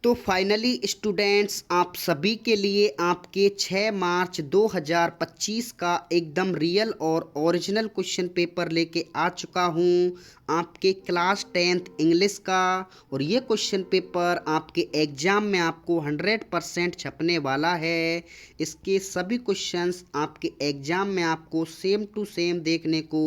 तो finally students, आप सभी के लिए आपके 6 मार्च 2025 का एकदम रियल और ओरिजिनल क्वेश्चन पेपर लेके आ चुका हूँ आपके क्लास 10th इंग्लिश का। और ये क्वेश्चन पेपर आपके एग्ज़ाम में आपको 100% छपने वाला है। इसके सभी क्वेश्चंस आपके एग्ज़ाम में आपको सेम टू सेम देखने को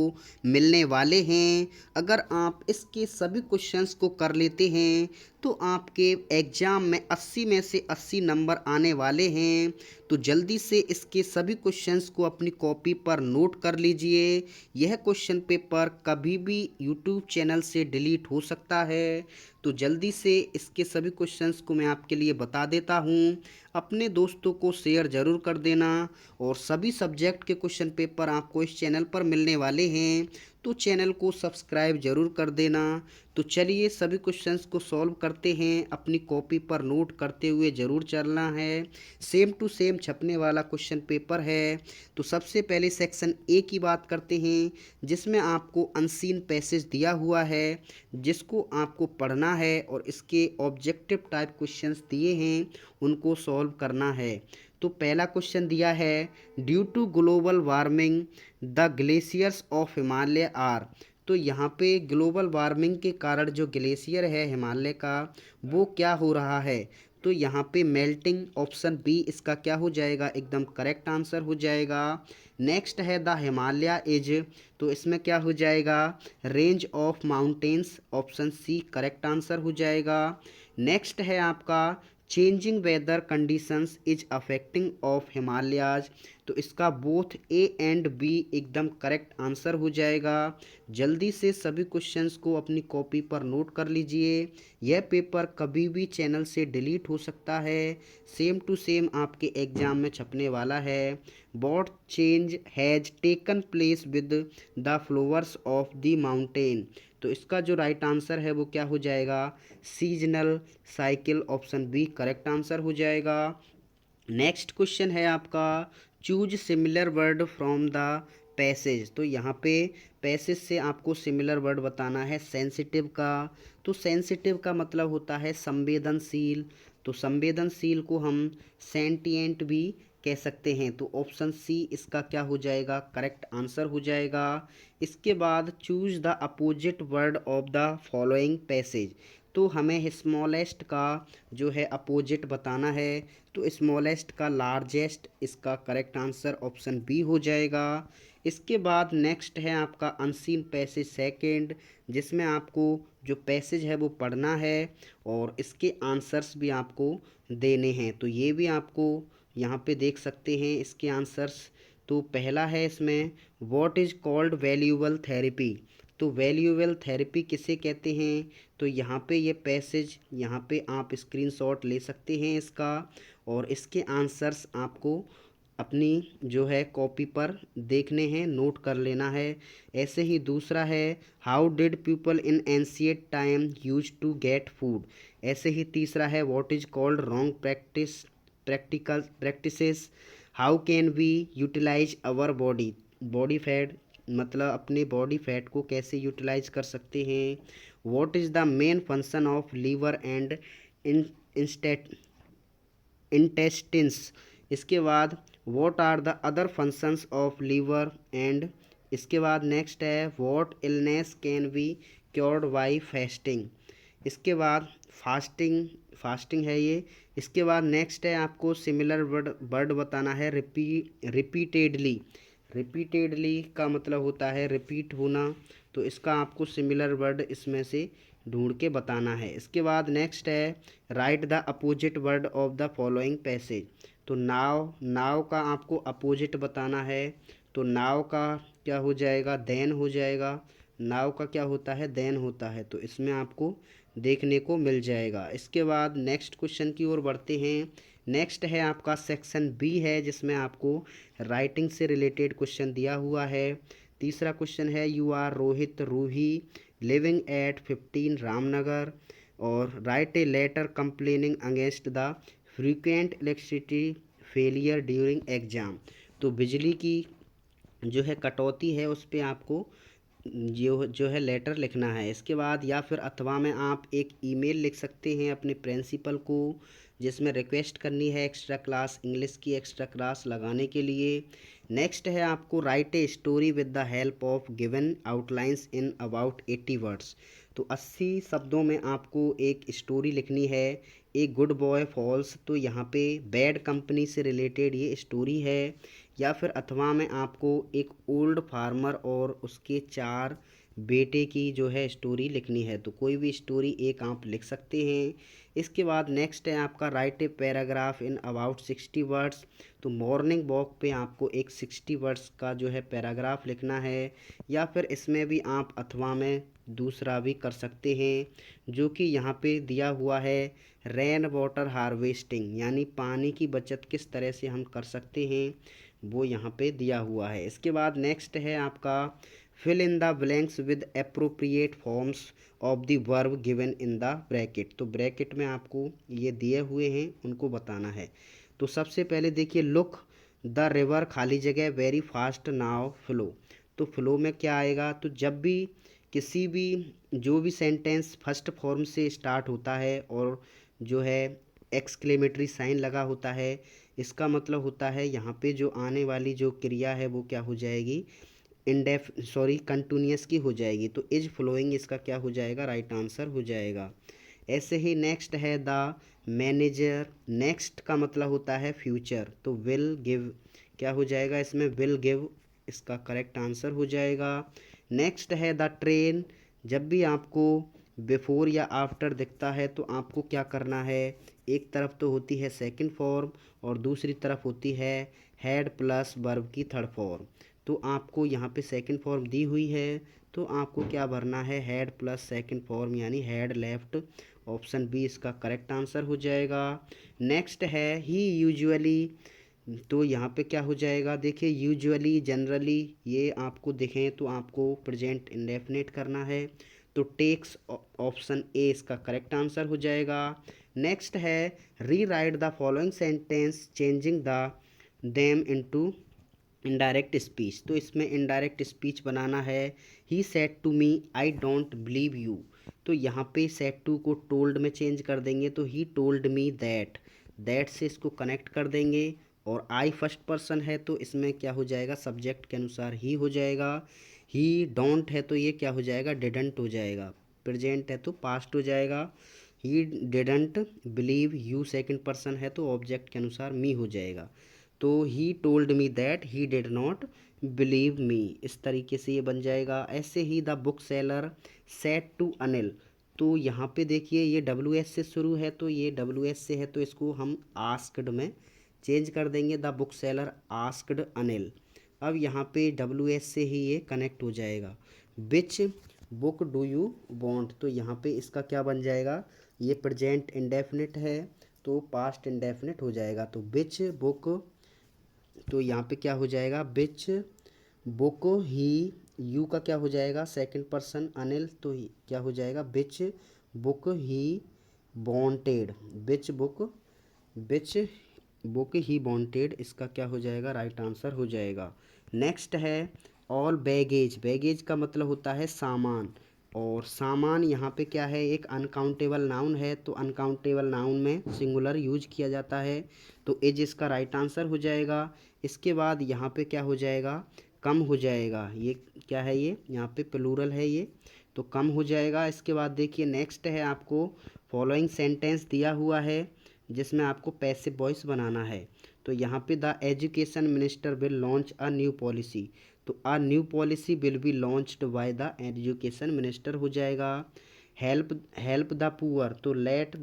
मिलने वाले हैं। अगर आप इसके सभी क्वेश्चंस को कर लेते हैं तो आपके एग्ज़ाम में 80 में से 80 नंबर आने वाले हैं। तो जल्दी से इसके सभी क्वेश्चंस को अपनी कॉपी पर नोट कर लीजिए। यह क्वेश्चन पेपर कभी भी यूट्यूब चैनल से डिलीट हो सकता है। तो जल्दी से इसके सभी क्वेश्चंस को मैं आपके लिए बता देता हूँ। अपने दोस्तों को शेयर ज़रूर कर देना। और सभी सब्जेक्ट के क्वेश्चन पेपर आपको इस चैनल पर मिलने वाले हैं, तो चैनल को सब्सक्राइब ज़रूर कर देना। तो चलिए सभी क्वेश्चंस को सॉल्व करते हैं। अपनी कॉपी पर नोट करते हुए ज़रूर चलना है। सेम टू सेम छपने वाला क्वेश्चन पेपर है। तो सबसे पहले सेक्शन ए की बात करते हैं, जिसमें आपको अनसीन पैसेज दिया हुआ है, जिसको आपको पढ़ना है और इसके ऑब्जेक्टिव टाइप क्वेश्चंस दिए हैं, उनको सॉल्व करना है। तो पहला क्वेश्चन दिया है, due to global warming the glaciers of Himalaya are. तो यहाँ पे ग्लोबल वार्मिंग के कारण जो ग्लेशियर है हिमालय का, वो क्या हो रहा है। तो यहाँ पे मेल्टिंग, ऑप्शन बी इसका क्या हो जाएगा, एकदम करेक्ट आंसर हो जाएगा। नेक्स्ट है द हिमालय इज, तो इसमें क्या हो जाएगा, range of mountains, option C correct answer हो जाएगा। नेक्स्ट है आपका changing weather conditions is affecting of Himalayas, तो इसका बोथ ए एंड बी एकदम करेक्ट आंसर हो जाएगा। जल्दी से सभी क्वेश्चंस को अपनी कॉपी पर नोट कर लीजिए। यह पेपर कभी भी चैनल से डिलीट हो सकता है। सेम टू सेम आपके एग्जाम में छपने वाला है। What change has taken place with the flowers of the mountain, तो इसका जो राइट आंसर है वो क्या हो जाएगा, seasonal cycle, option B correct answer हो जाएगा। नेक्स्ट क्वेश्चन है आपका, choose similar word from the passage. तो यहाँ पे पैसेज से आपको सिमिलर वर्ड बताना है। सेंसिटिव का, तो सेंसिटिव का मतलब होता है संवेदनशील, तो संवेदनशील को हम सेंटिएंट भी कह सकते हैं। तो ऑप्शन सी इसका क्या हो जाएगा, करेक्ट आंसर हो जाएगा। इसके बाद choose the opposite word of the following passage, तो हमें स्मॉलेस्ट का जो है अपोजिट बताना है। तो स्मॉलेस्ट का लार्जेस्ट, इसका करेक्ट आंसर ऑप्शन बी हो जाएगा। इसके बाद नेक्स्ट है आपका अनसीन पैसेज सेकंड, जिसमें आपको जो पैसेज है वो पढ़ना है और इसके आंसर्स भी आपको देने हैं। तो ये भी आपको यहाँ पे देख सकते हैं इसके आंसर्स। तो पहला है इसमें, what is called valuable therapy, तो वैल्यूएबल थेरेपी किसे कहते हैं। तो यहाँ पे ये पैसेज, यहाँ पे आप स्क्रीनशॉट ले सकते हैं इसका, और इसके आंसर्स आपको अपनी जो है कॉपी पर देखने हैं, नोट कर लेना है। ऐसे ही दूसरा है, how did people in ancient time use to get food. ऐसे ही तीसरा है, what is called wrong practices, how can we utilize our body fat, मतलब अपने बॉडी फैट को कैसे यूटिलाइज कर सकते हैं। What is the main function of liver and intestines. इसके बाद what are the other functions of liver and, इसके बाद नेक्स्ट है, what illness can be cured by fasting. इसके बाद फास्टिंग, फास्टिंग है ये। इसके बाद नेक्स्ट है आपको सिमिलर वर्ड बताना है, रिपीटेडली। रिपीटेडली का मतलब होता है रिपीट होना, तो इसका आपको सिमिलर वर्ड इसमें से ढूंढ के बताना है। इसके बाद नेक्स्ट है, write the opposite word of the following passage. तो नाव, नाव का आपको अपोजिट बताना है। तो नाव का क्या हो जाएगा, देन हो जाएगा। नाव का क्या होता है, देन होता है। तो इसमें आपको देखने को मिल जाएगा। इसके बाद नेक्स्ट क्वेश्चन की ओर बढ़ते हैं। नेक्स्ट है आपका सेक्शन बी है, जिसमें आपको राइटिंग से रिलेटेड क्वेश्चन दिया हुआ है। तीसरा क्वेश्चन है, you are Rohit Roohi living at 15 Ramnagar, और write a letter complaining against the frequent electricity failure during exam. तो बिजली की जो है कटौती है उस पर आपको जो है लेटर लिखना है। इसके बाद या फिर अथवा में आप एक ईमेल लिख सकते हैं अपने प्रिंसिपल को, जिसमें रिक्वेस्ट करनी है एक्स्ट्रा क्लास इंग्लिश की एक्स्ट्रा क्लास लगाने के लिए। नेक्स्ट है आपको right a story with the help of given outlines in about 80 words. तो 80 शब्दों में आपको एक स्टोरी लिखनी है। एक गुड बॉय फॉल्स, तो यहाँ पे बैड कंपनी से रिलेटेड ये स्टोरी है। या फिर अथवा में आपको एक ओल्ड फार्मर और उसके 4 बेटे की जो है स्टोरी लिखनी है। तो कोई भी स्टोरी एक आप लिख सकते हैं। इसके बाद नेक्स्ट है आपका right a paragraph in about 60 words. तो मॉर्निंग वॉक पे आपको एक 60 वर्ड्स का जो है पैराग्राफ लिखना है। या फिर इसमें भी आप अथवा में दूसरा भी कर सकते हैं, जो कि यहाँ पे दिया हुआ है रेन वाटर हार्वेस्टिंग, यानी पानी की बचत किस तरह से हम कर सकते हैं, वो यहाँ पे दिया हुआ है। इसके बाद नेक्स्ट है आपका fill in the blanks with appropriate forms of the verb given in the bracket. तो ब्रैकेट में आपको ये दिए हुए हैं, उनको बताना है। तो सबसे पहले देखिए, लुक द रिवर खाली जगह वेरी फास्ट नाउ फ्लो। तो फ्लो में क्या आएगा, तो जब भी किसी भी जो भी सेंटेंस फर्स्ट फॉर्म से स्टार्ट होता है और जो है एक्सक्लेमेटरी साइन लगा होता है, इसका मतलब होता है यहाँ पे जो आने वाली जो क्रिया है वो क्या हो जाएगी, कंटिन्यूअस की हो जाएगी। तो इज फ्लोइंग इसका क्या हो जाएगा, राइट आंसर हो जाएगा। ऐसे ही नेक्स्ट है द मैनेजर। नेक्स्ट का मतलब होता है फ्यूचर, तो विल गिव क्या हो जाएगा, इसमें विल गिव इसका करेक्ट आंसर हो जाएगा। नेक्स्ट है द ट्रेन। जब भी आपको बिफोर या आफ्टर दिखता है तो आपको क्या करना है, एक तरफ तो होती है सेकंड फॉर्म और दूसरी तरफ होती है हैड प्लस वर्ब की थर्ड फॉर्म। तो आपको यहाँ पे सेकंड फॉर्म दी हुई है, तो आपको क्या भरना है, हैड प्लस सेकंड फॉर्म यानी हैड लेफ्ट। ऑप्शन बी इसका करेक्ट आंसर हो जाएगा। नेक्स्ट है ही यूजुअली। तो यहाँ पे क्या हो जाएगा, देखिए यूजुअली जनरली ये आपको दिखें तो आपको प्रेजेंट इंडेफिनिट करना है। तो टेक्स ऑप्शन ए इसका करेक्ट आंसर हो जाएगा। नेक्स्ट है rewrite the following sentence changing the them into indirect speech. तो इसमें इनडायरेक्ट स्पीच बनाना है। He said to me I don't believe you. तो यहाँ पे सेड टू को टोल्ड में चेंज कर देंगे, तो ही टोल्ड मी दैट से इसको कनेक्ट कर देंगे। और आई फर्स्ट पर्सन है तो इसमें क्या हो जाएगा, सब्जेक्ट के अनुसार ही हो जाएगा। ही डोंट है तो ये क्या हो जाएगा, डिडंट हो जाएगा। प्रेजेंट है तो पास्ट हो जाएगा। He didn't believe you second person है तो ऑब्जेक्ट के अनुसार मी हो जाएगा। तो he told me that he did not believe me, इस तरीके से ये बन जाएगा। ऐसे ही the book seller said to Anil. तो यहाँ पे देखिए ये डब्ल्यू एस से शुरू है, तो ये डब्ल्यू एस से है तो इसको हम आस्क्ड में चेंज कर देंगे, the book seller asked Anil. अब यहाँ पे डब्ल्यू एस से ही ये कनेक्ट हो जाएगा। Which book do you want. तो यहाँ पे इसका क्या बन जाएगा, ये प्रेजेंट इंडेफिनिट है तो पास्ट इंडेफिनिट हो जाएगा। तो विच बुक, तो यहाँ पे क्या हो जाएगा, विच बुक ही, यू का क्या हो जाएगा, सेकंड पर्सन अनिल, तो क्या हो जाएगा, which book he wanted. Which book he wanted, इसका क्या हो जाएगा, राइट आंसर हो जाएगा। नेक्स्ट है ऑल बैगेज। बैगेज का मतलब होता है सामान, और सामान यहाँ पे क्या है, एक अनकाउंटेबल नाउन है, तो अनकाउंटेबल नाउन में सिंगुलर यूज किया जाता है, तो एज इसका राइट आंसर हो जाएगा। इसके बाद यहाँ पे क्या हो जाएगा, कम हो जाएगा। ये क्या है, ये यहाँ पे प्लूरल है ये, तो कम हो जाएगा। इसके बाद देखिए नेक्स्ट है आपको फॉलोइंग सेंटेंस दिया हुआ है जिसमें आपको पैसिव वॉइस बनाना है। तो यहाँ पे the education minister will launch a new policy. तो a new policy will be launched by the education minister हो जाएगा। हेल्प द पुअर, तो लेट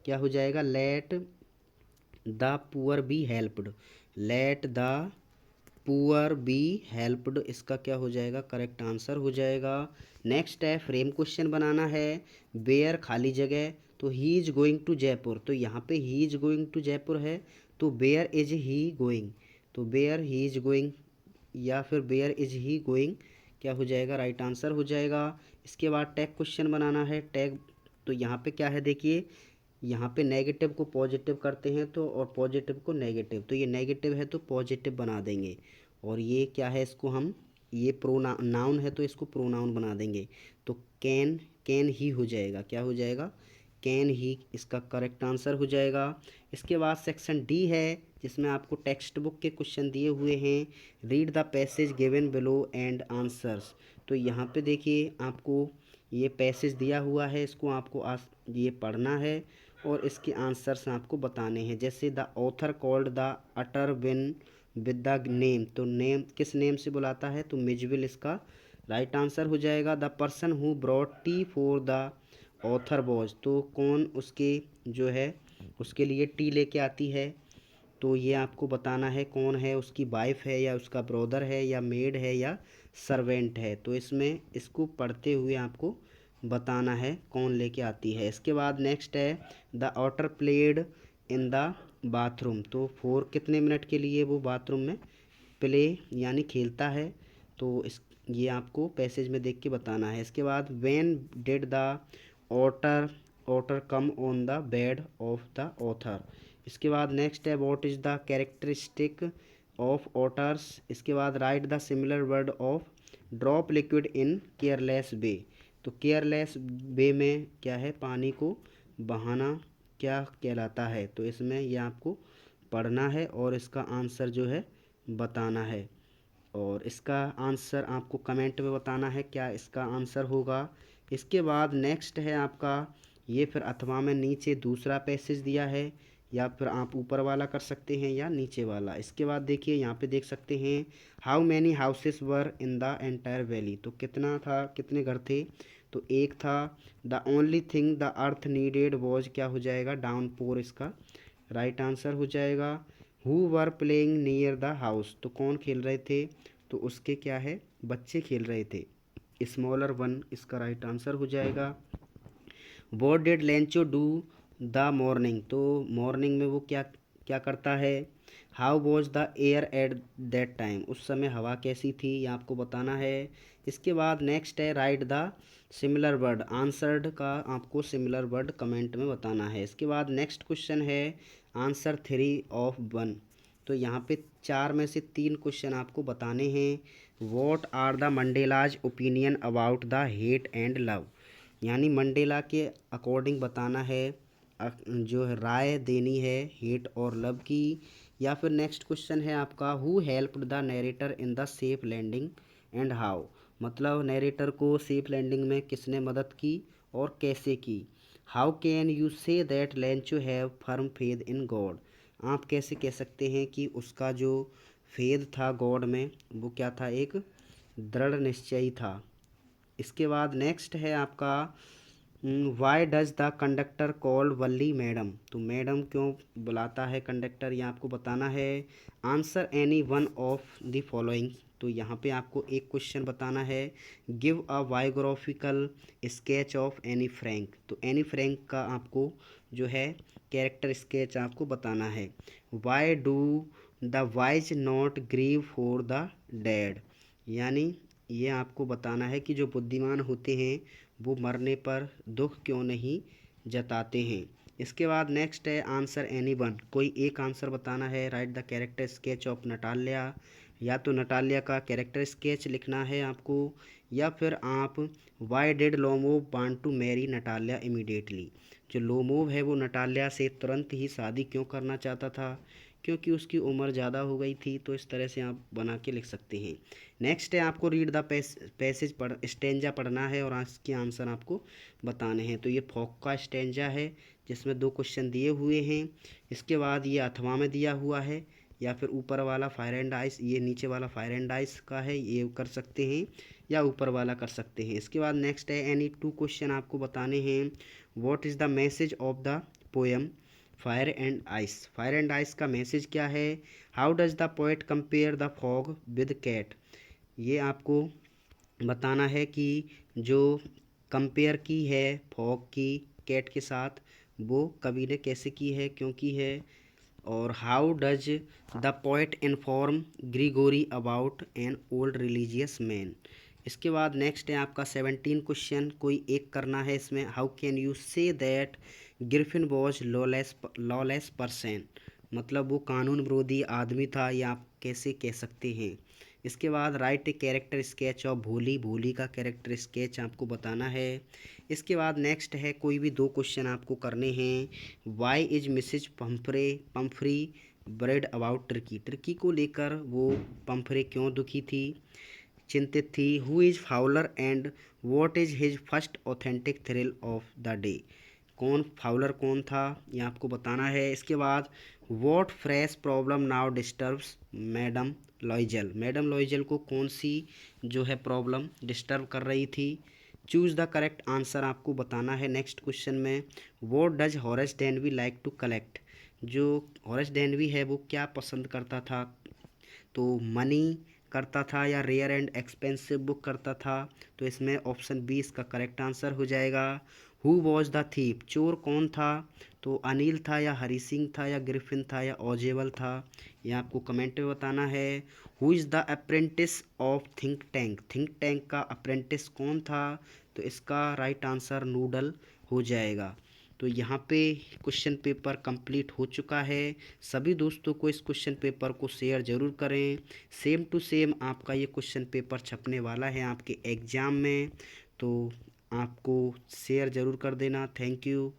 क्या हो जाएगा, let the poor be helped. Let the poor be helped, इसका क्या हो जाएगा, करेक्ट आंसर हो जाएगा। नेक्स्ट है फ्रेम क्वेश्चन बनाना है। वेयर खाली जगह, तो he is going to Jaipur. तो यहाँ पे he is going to Jaipur है, तो वेयर इज ही गोइंग। तो वेयर ही इज गोइंग या फिर वेयर इज ही गोइंग क्या हो जाएगा, राइट आंसर हो जाएगा। इसके बाद टैग क्वेश्चन बनाना है। टैग, तो यहाँ पे क्या है, देखिए यहाँ पे नेगेटिव को पॉजिटिव करते हैं तो, और पॉजिटिव को नेगेटिव, तो ये नेगेटिव है तो पॉजिटिव बना देंगे। और ये क्या है, इसको हम ये नाउन है तो इसको प्रोनाउन बना देंगे, तो कैन ही हो जाएगा। क्या हो जाएगा? कैन ही इसका करेक्ट आंसर हो जाएगा। इसके बाद सेक्शन डी है जिसमें आपको टेक्स्ट बुक के क्वेश्चन दिए हुए हैं। Read the passage given below and answers. तो यहाँ पे देखिए आपको ये पैसेज दिया हुआ है, इसको आपको ये पढ़ना है और इसके आंसर्स आपको बताने हैं। जैसे the author called the utter win with the name, तो नेम किस नेम से बुलाता है? तो मिजविल इसका राइट आंसर हो जाएगा। The person who brought T for the author was, तो कौन उसके जो है उसके लिए टी लेके आती है? तो ये आपको बताना है कौन है, उसकी वाइफ है या उसका ब्रदर है या मेड है या सर्वेंट है। तो इसमें इसको पढ़ते हुए आपको बताना है कौन लेके आती है। इसके बाद नेक्स्ट है the otter played in the bathroom, तो फॉर कितने मिनट के लिए वो बाथरूम में प्ले यानी खेलता है, तो इस ये आपको पैसेज में देख के बताना है। इसके बाद when did the author author come on the bed of the author. इसके बाद नेक्स्ट है what is the characteristic of authors. इसके बाद write the similar word of drop liquid in careless way, तो केयरलेस वे में क्या है? पानी को बहाना क्या कहलाता है? तो इसमें यह आपको पढ़ना है और इसका आंसर जो है बताना है, और इसका आंसर आपको कमेंट में बताना है क्या इसका आंसर होगा। इसके बाद नेक्स्ट है आपका ये, फिर अथवा में नीचे दूसरा पैसेज दिया है, या फिर आप ऊपर वाला कर सकते हैं या नीचे वाला। इसके बाद देखिए यहाँ पे देख सकते हैं how many houses were in the entire valley, तो कितना था, कितने घर थे? तो एक था। The only thing the earth needed was, क्या हो जाएगा? डाउन पोर इसका राइट आंसर हो जाएगा। Who were playing near the house, तो कौन खेल रहे थे? तो उसके क्या है? बच्चे खेल रहे थे। स्मॉलर वन इसका राइट आंसर हो जाएगा। What did Lencho do the morning, तो मॉर्निंग में वो क्या क्या करता है? How was the air at that time, उस समय हवा कैसी थी, ये आपको बताना है। इसके बाद नेक्स्ट है write the similar word, answered का आपको सिमिलर वर्ड कमेंट में बताना है। इसके बाद नेक्स्ट क्वेश्चन है आंसर 3 ऑफ 1, तो यहाँ पे 4 में से 3 क्वेश्चन आपको बताने हैं। What are the Mandela's opinion about the hate and love, यानी मंडेला के अकॉर्डिंग बताना है, जो है राय देनी है हेट और लव की। या फिर नेक्स्ट क्वेश्चन है आपका who helped the narrator in the safe landing and how, मतलब नरेटर को सेफ लैंडिंग में किसने मदद की और कैसे की। How can you say that Lencho have firm faith in God, आप कैसे कह सकते हैं कि उसका जो फेथ था गॉड में वो क्या था? एक दृढ़ निश्चयी था। इसके बाद नेक्स्ट है आपका why does the conductor call Valli madam, तो मैडम क्यों बुलाता है कंडक्टर, ये आपको बताना है। Answer any one of the following, तो यहाँ पे आपको एक क्वेश्चन बताना है। Give a biographical sketch of Anne Frank, तो एनी फ्रैंक का आपको जो है कैरेक्टर स्केच आपको बताना है। Why do the wise not grieve for the dead, यानी ये आपको बताना है कि जो बुद्धिमान होते हैं वो मरने पर दुख क्यों नहीं जताते हैं। इसके बाद नेक्स्ट है आंसर एनी वन, कोई एक आंसर बताना है। Write the character sketch of Natalya, या तो नटालिया का कैरेक्टर स्केच लिखना है आपको, या फिर आप why did Lomov want to marry Natalya immediately, जो लोमोव है वो नटालिया से तुरंत ही शादी क्यों करना चाहता था? क्योंकि उसकी उम्र ज़्यादा हो गई थी। तो इस तरह से आप बना के लिख सकते हैं। नेक्स्ट है आपको रीड द पैसेज स्टेंजा पढ़ना है और इसके आंसर आपको बताने हैं। तो ये फोक का स्टेंजा है जिसमें 2 क्वेश्चन दिए हुए हैं। इसके बाद ये अथवा में दिया हुआ है, या फिर ऊपर वाला फायर एंड आइस, ये नीचे वाला फायर एंड आइस का है, ये कर सकते हैं या ऊपर वाला कर सकते हैं। इसके बाद नेक्स्ट है एनी 2 क्वेश्चन आपको बताने हैं। What is the message of the poem fire and ice, fire and ice का मैसेज क्या है? How does the poet compare the fog with cat, ये आपको बताना है कि जो कंपेयर की है फॉग की कैट के साथ वो कवि ने कैसे की है, क्यों की है। और how does the poet inform Gregory about an old religious man. इसके बाद नेक्स्ट है आपका 17 क्वेश्चन, कोई एक करना है इसमें। How can you say that Griffin was lawless person, मतलब वो कानून विरोधी आदमी था, या आप कैसे कह सकते हैं। इसके बाद right a character sketch of भोली, भोली का कैरेक्टर स्केच आपको बताना है। इसके बाद नेक्स्ट है कोई भी 2 क्वेश्चन आपको करने हैं। Why is Mrs Pumphrey bread about Tricki, Tricki को लेकर वो पंफ्रे क्यों दुखी थी, चिंतित थी। Who is Fowler and what is his first authentic thrill of the day, कौन फाउलर कौन था ये आपको बताना है। इसके बाद what fresh problem now disturbs madam Loisel, madam Loisel को कौन सी जो है प्रॉब्लम डिस्टर्ब कर रही थी। चूज़ द करेक्ट आंसर आपको बताना है नेक्स्ट क्वेश्चन में। What does Horace Danby like to collect, जो हॉरेस डेनवी है वो क्या पसंद करता था, तो मनी करता था या रेयर एंड एक्सपेंसिव बुक करता था। तो इसमें ऑप्शन बी इसका करेक्ट आंसर हो जाएगा। हु वॉज द थीप, चोर कौन था, तो अनिल था या हरी सिंह था या ग्रिफिन था या ओजेबल था, ये आपको कमेंट में बताना है। Who is the apprentice of think tank, think tank का अप्रेंटिस कौन था, तो इसका राइट आंसर नूडल हो जाएगा। तो यहाँ पे क्वेश्चन पेपर कंप्लीट हो चुका है। सभी दोस्तों को इस क्वेश्चन पेपर को शेयर ज़रूर करें। सेम टू सेम आपका ये क्वेश्चन पेपर छपने वाला है आपके एग्ज़ाम में, तो आपको शेयर ज़रूर कर देना। Thank you.